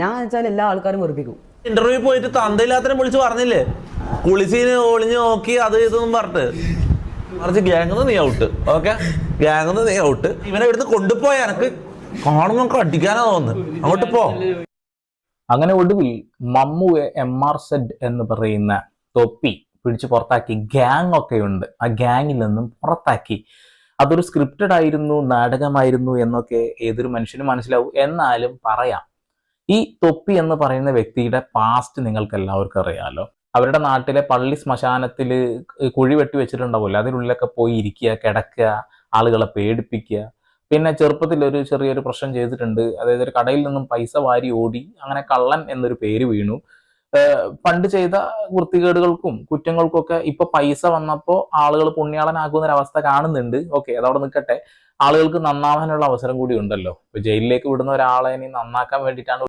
ഞാൻ വെച്ചാൽ എല്ലാ ആൾക്കാരും വെറുപ്പിക്കും. ഇന്റർവ്യൂ പോയിട്ട് തന്തയില്ലാത്തനെ വിളിച്ച് പറഞ്ഞില്ലേ, കുളിസീന് ഒളിഞ്ഞു നോക്കി അത് ഇതൊന്നും പറഞ്ഞിട്ട് മറിച്ച് ഗ്യാങ്ങന്ന് നീ ഔട്ട്. ഓക്കെ, ഗ്യാങ്ങന്ന് നീ ഔട്ട്. ഇവനെ ഇവിടുന്ന് കൊണ്ടുപോയ എനക്ക് കാണുമ്പോൾ അടിക്കാനാ തോന്നുന്നു. അങ്ങോട്ട് പോ. അങ്ങനെ ഒടുവിൽ മമ്മുവെ MR സെഡ് എന്ന് പറയുന്ന തൊപ്പി പിടിച്ച് പുറത്താക്കി. ഗ്യാങ് ഒക്കെ ഉണ്ട്, ആ ഗ്യാങ്ങിൽ നിന്നും പുറത്താക്കി. അതൊരു സ്ക്രിപ്റ്റഡ് ആയിരുന്നു, നാടകമായിരുന്നു എന്നൊക്കെ ഏതൊരു മനുഷ്യനും മനസ്സിലാവും. എന്നാലും പറയാം, ഈ തൊപ്പി എന്ന് പറയുന്ന വ്യക്തിയുടെ പാസ്റ്റ് നിങ്ങൾക്ക് എല്ലാവർക്കും അറിയാമല്ലോ. അവരുടെ നാട്ടിലെ പള്ളി ശ്മശാനത്തിൽ കുഴി വെട്ടി വെച്ചിട്ടുണ്ടാവില്ല, അതിനുള്ളിലൊക്കെ പോയി ഇരിക്കുക, കിടക്കുക, ആളുകളെ പേടിപ്പിക്കുക. പിന്നെ ചെറുപ്പത്തിൽ ഒരു ചെറിയൊരു പ്രശ്നം ചെയ്തിട്ടുണ്ട്. അതായത് ഒരു കടയിൽ നിന്നും പൈസ വാരി ഓടി, അങ്ങനെ കള്ളൻ എന്നൊരു പേര് വീണു. പണ്ട് ചെയ്ത വൃത്തികേടുകൾക്കും കുറ്റങ്ങൾക്കും ഒക്കെ ഇപ്പൊ പൈസ വന്നപ്പോൾ ആളുകൾ പുണ്യാളനാകുന്ന ഒരു അവസ്ഥ കാണുന്നുണ്ട്. ഓക്കെ, അതവിടെ നിൽക്കട്ടെ. ആളുകൾക്ക് നന്നാവാനുള്ള അവസരം കൂടി ഉണ്ടല്ലോ. ഇപ്പൊ ജയിലിലേക്ക് വിടുന്ന ഒരാളെ ഇനി നന്നാക്കാൻ വേണ്ടിയിട്ടാണ്